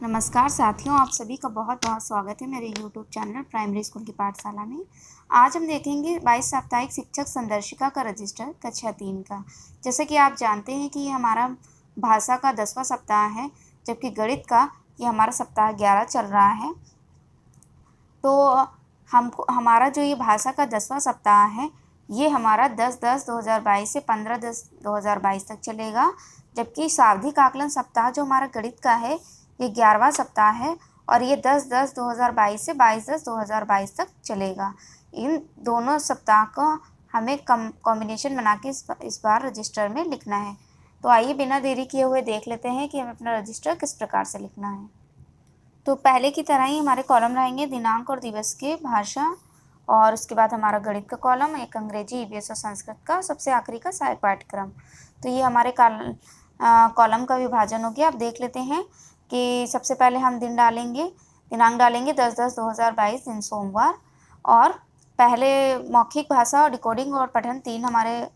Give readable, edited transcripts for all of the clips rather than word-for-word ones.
नमस्कार साथियों, आप सभी का बहुत बहुत स्वागत है मेरे YouTube चैनल प्राइमरी स्कूल की पाठशाला में। आज हम देखेंगे 22 साप्ताहिक शिक्षक संदर्शिका का रजिस्टर कक्षा 3 का। जैसे कि आप जानते हैं कि ये हमारा भाषा का 10वां सप्ताह है, जबकि गणित का ये हमारा सप्ताह 11 चल रहा है। तो हमारा जो ये भाषा का 10वां सप्ताह है, ये हमारा 10/10/2022 से 15/10/2022 तक चलेगा, जबकि शाब्दिक आकलन सप्ताह जो हमारा गणित का है, ये 11वां सप्ताह है और ये 10/10/2022 से 22/10/2022 तक चलेगा। इन दोनों सप्ताह को हमें कॉम्बिनेशन बना के इस बार रजिस्टर में लिखना है। तो आइए बिना देरी किए हुए देख लेते हैं कि हमें अपना रजिस्टर किस प्रकार से लिखना है। तो पहले की तरह ही हमारे कॉलम रहेंगे दिनांक और दिवस के, भाषा, और उसके बाद हमारा गणित का कॉलम, एक अंग्रेजी, ईवीएस और संस्कृत का, सबसे आखिरी का सहायक पाठ्यक्रम। तो ये हमारे कॉलम का विभाजन हो गया। अब देख लेते हैं कि सबसे पहले हम दिनांक डालेंगे 10/10/2022 दिन सोमवार, और पहले मौखिक भाषा और डिकोडिंग और पठन 3 हमारे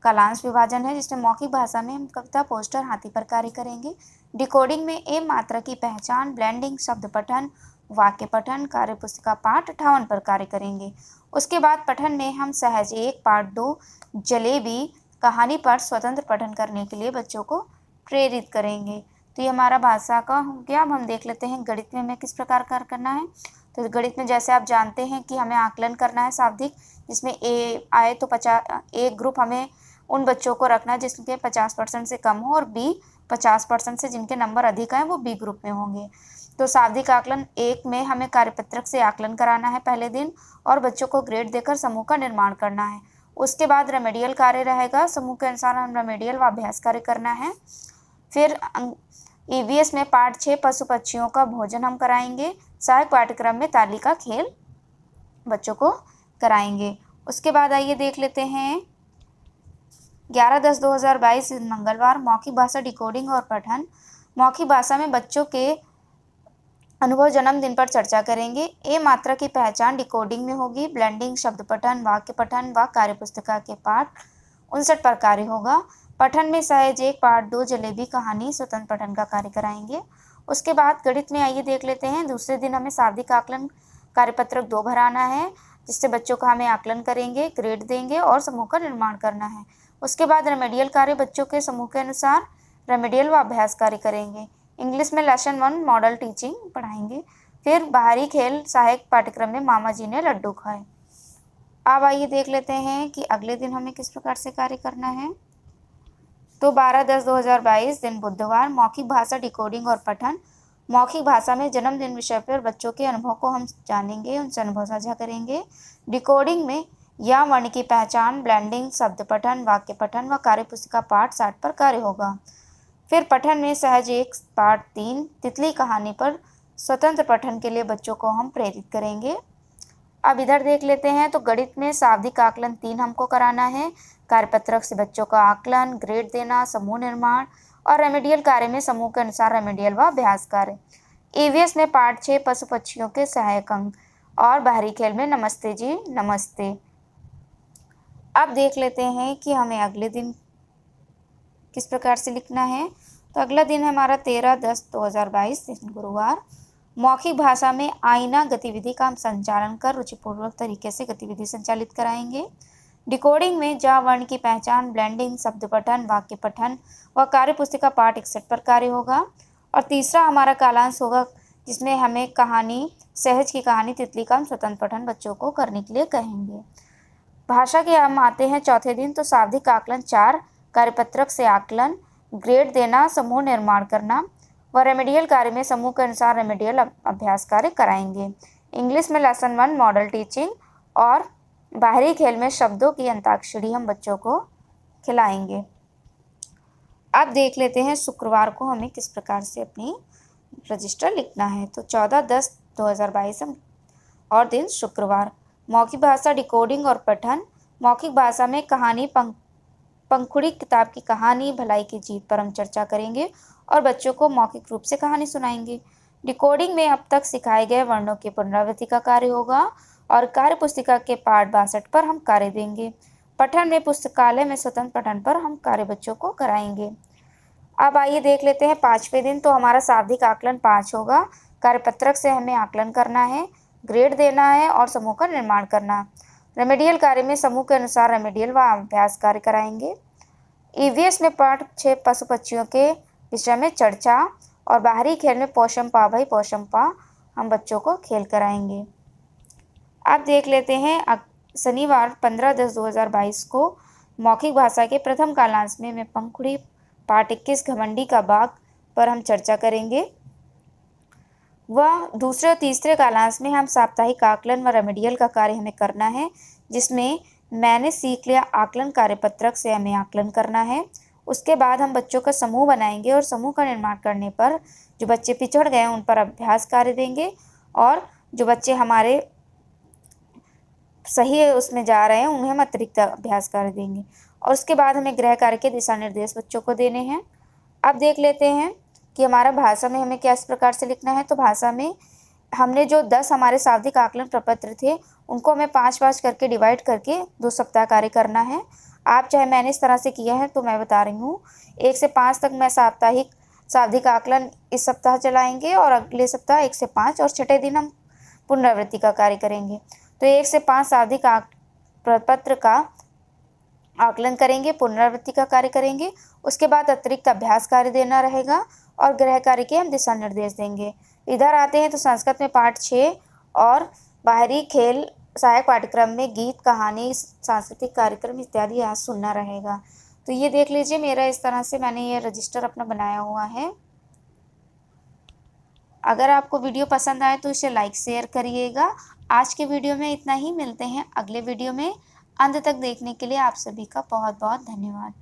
कालांश विभाजन है, जिसमें मौखिक भाषा में हम कविता, पोस्टर, हाथी पर कार्य करेंगे। डिकोडिंग में ए मात्रा की पहचान, ब्लेंडिंग, शब्द पठन, वाक्य पठन, कार्य पुस्तिका पाठ 58 पर कार्य करेंगे। उसके बाद पठन में हम सहज 1, पाठ 2, जलेबी कहानी पर स्वतंत्र पठन करने के लिए बच्चों को प्रेरित करेंगे। तो ये हमारा भाषा का हो गया। अब हम देख लेते हैं गणित में हमें किस प्रकार कार्य करना है। तो गणित में जैसे आप जानते हैं कि हमें आकलन करना है शाब्दिक, जिसमें ए आए तो 50, एक ग्रुप हमें उन बच्चों को रखना है जिसके 50% से कम हो, और बी 50% से जिनके नंबर अधिक आए वो बी ग्रुप में होंगे। तो शाब्दिक आकलन 1 में हमें कार्यपत्रक से आकलन कराना है पहले दिन, और बच्चों को ग्रेड देकर समूह का निर्माण करना है। उसके बाद रेमेडियल कार्य रहेगा, समूह के अनुसार हम रेमेडियल व अभ्यास कार्य करना है। फिर ईवीएस में पाठ 6 पशु पक्षियों का भोजन हम कराएंगे। सहायक पाठ्यक्रम में ताली का खेल बच्चों को कराएंगे। उसके बाद आइए देख लेते हैं 11/10/2022 मंगलवार, मौखिक भाषा डिकोडिंग और पठन। मौखिक भाषा में बच्चों के अनुभव जन्मदिन पर चर्चा करेंगे। ए मात्रा की पहचान डिकोडिंग में होगी। ब्लेंडिंग, शब्द पठन, वाक्य पठन व कार्य पुस्तिका के पाठ 59 पर कार्य होगा। पठन में सहज 1, पाठ 2, जलेबी कहानी स्वतंत्र पठन का कार्य कराएंगे। उसके बाद गणित में आइए देख लेते हैं। दूसरे दिन हमें शाब्दिक आकलन कार्यपत्रक 2 भराना है, जिससे बच्चों का हमें आकलन करेंगे, ग्रेड देंगे और समूह का निर्माण करना है। उसके बाद रेमेडियल कार्य बच्चों के समूह के अनुसार रेमेडियल व अभ्यास कार्य करेंगे। इंग्लिश में लेसन 1 मॉडल टीचिंग पढ़ाएंगे। फिर बाहरी खेल सहायक पाठ्यक्रम में मामा जी ने लड्डू खाए। अब आइए देख लेते हैं कि अगले दिन हमें किस प्रकार से कार्य करना है। तो 12/10/2022 दिन बुधवार, मौखिक भाषा डिकोडिंग और पठन। मौखिक भाषा में जन्मदिन विषय पर बच्चों के अनुभव को हम जानेंगे, उनसे अनुभव साझा करेंगे। डिकोडिंग में या वर्ण की पहचान, ब्लेंडिंग, शब्द पठन, वाक्य पठन व कार्य पुस्तिका पाठ 60 पर कार्य होगा। फिर पठन में सहज 1, पाठ 3, तितली कहानी पर स्वतंत्र पठन के लिए बच्चों को हम प्रेरित करेंगे। अब इधर देख लेते हैं। तो गणित में शाब्दिक आकलन 3 हमको कराना है। कार्यपत्रक से बच्चों का आकलन, ग्रेड देना, समूह निर्माण, और रेमेडियल कार्य में समूह के अनुसार रेमेडियल व अभ्यास कार्य। ईवीएस में पाठ 6 पशु पक्षियों के सहायक अंग, और बाहरी खेल में नमस्ते जी नमस्ते। अब देख लेते हैं कि हमें अगले दिन किस प्रकार से लिखना है। तो अगला दिन हमारा 13/10/2022 दिन गुरुवार, मौखिक भाषा में आईना गतिविधि का हम संचालन कर रुचिपूर्वक तरीके से गतिविधि संचालित कराएंगे। डिकोडिंग में जा वर्ण की पहचान, ब्लेंडिंग, शब्द पठन, वाक्य पठन व कार्य पुस्तिका पाठ 61 पर कार्य होगा। और तीसरा हमारा कालांश होगा, जिसमें हमें कहानी, सहज की कहानी तितली का हम स्वतंत्र पठन बच्चों को करने के लिए कहेंगे। भाषा के हम आते हैं चौथे दिन। तो शाब्दिक आकलन 4, कार्यपत्रक से आकलन, ग्रेड देना, समूह निर्माण करना व रेमेडियल कार्य में समूह के अनुसार रेमेडियल अभ्यास कार्य कराएंगे। इंग्लिश में लेसन 1 मॉडल टीचिंग, और बाहरी खेल में शब्दों की अंताक्षरी हम बच्चों को खिलाएंगे। अब देख लेते हैं शुक्रवार को हमें किस प्रकार से अपनी रजिस्टर लिखना है। तो 14/10/2022 और दिन शुक्रवार, मौखिक भाषा डिकोडिंग और पठन। मौखिक भाषा में कहानी पंखुड़ी किताब की कहानी भलाई की जीत पर हम चर्चा करेंगे और बच्चों को मौखिक रूप से कहानी सुनाएंगे। डिकोडिंग में अब तक सिखाए गए वर्णों की पुनरावृत्ति का कार्य होगा, और कार्य पुस्तिका के पाठ 62 पर हम कार्य देंगे। पठन में पुस्तकालय में स्वतंत्र पठन पर हम कार्य बच्चों को कराएंगे। अब आइए देख लेते हैं 5वें दिन। तो हमारा शाब्दिक आकलन 5 होगा। कार्यपत्रक से हमें आकलन करना है, ग्रेड देना है और समूह का निर्माण करना। रेमेडियल कार्य में समूह के अनुसार रेमेडियल व अभ्यास कार्य कराएंगे। ईवीएस में पाठ 6 पशु पक्षियों के विषय में चर्चा और बाहरी खेल में पोषम पा भाई पोषम पा हम बच्चों को खेल कराएंगे। अब देख लेते हैं शनिवार 15/10/2022 को मौखिक भाषा के प्रथम कालांश में पंखुड़ी पाठ 21 घमंडी का बाग पर हम चर्चा करेंगे। वह दूसरे और तीसरे कालांश में हम साप्ताहिक आकलन व रेमेडियल का कार्य हमें करना है, जिसमें मैंने सीख लिया आकलन कार्यपत्रक से हमें आकलन करना है। उसके बाद हम बच्चों का समूह बनाएंगे और समूह का निर्माण करने पर जो बच्चे पिछड़ गए उन पर अभ्यास कार्य देंगे और जो बच्चे हमारे सही उसमें जा रहे हैं उन्हें हम अतिरिक्त अभ्यास कार्य देंगे और उसके बाद हमें गृह कार्य के दिशा निर्देश बच्चों को देने हैं। अब देख लेते हैं कि हमारा भाषा में हमें किस प्रकार से लिखना है। तो भाषा में हमने जो 10 हमारे शाब्दिक आकलन प्रपत्र थे उनको हमें 5-5 करके डिवाइड करके 2 सप्ताह कार्य करना है। आप चाहे मैंने इस तरह से किया है तो मैं बता रही हूँ। 1 से 5 तक मैं शाब्दिक आकलन इस सप्ताह चलाएंगे और अगले सप्ताह 1 से 5 और छठे दिन हम पुनरावृत्ति का कार्य करेंगे। तो 1 से 5 शाब्दिक प्रपत्र का आकलन करेंगे, पुनरावृत्ति का कार्य करेंगे। उसके बाद अतिरिक्त अभ्यास कार्य देना रहेगा और गृह कार्य के हम दिशा निर्देश देंगे। इधर आते हैं तो संस्कृत में पाठ 6 और बाहरी खेल सहायक पाठ्यक्रम में गीत, कहानी, सांस्कृतिक कार्यक्रम इत्यादि आज सुनना रहेगा। तो ये देख लीजिए मेरा इस तरह से मैंने ये रजिस्टर अपना बनाया हुआ है। अगर आपको वीडियो पसंद आए तो इसे लाइक शेयर करिएगा। आज के वीडियो में इतना ही, मिलते हैं अगले वीडियो में। अंत तक देखने के लिए आप सभी का बहुत बहुत धन्यवाद।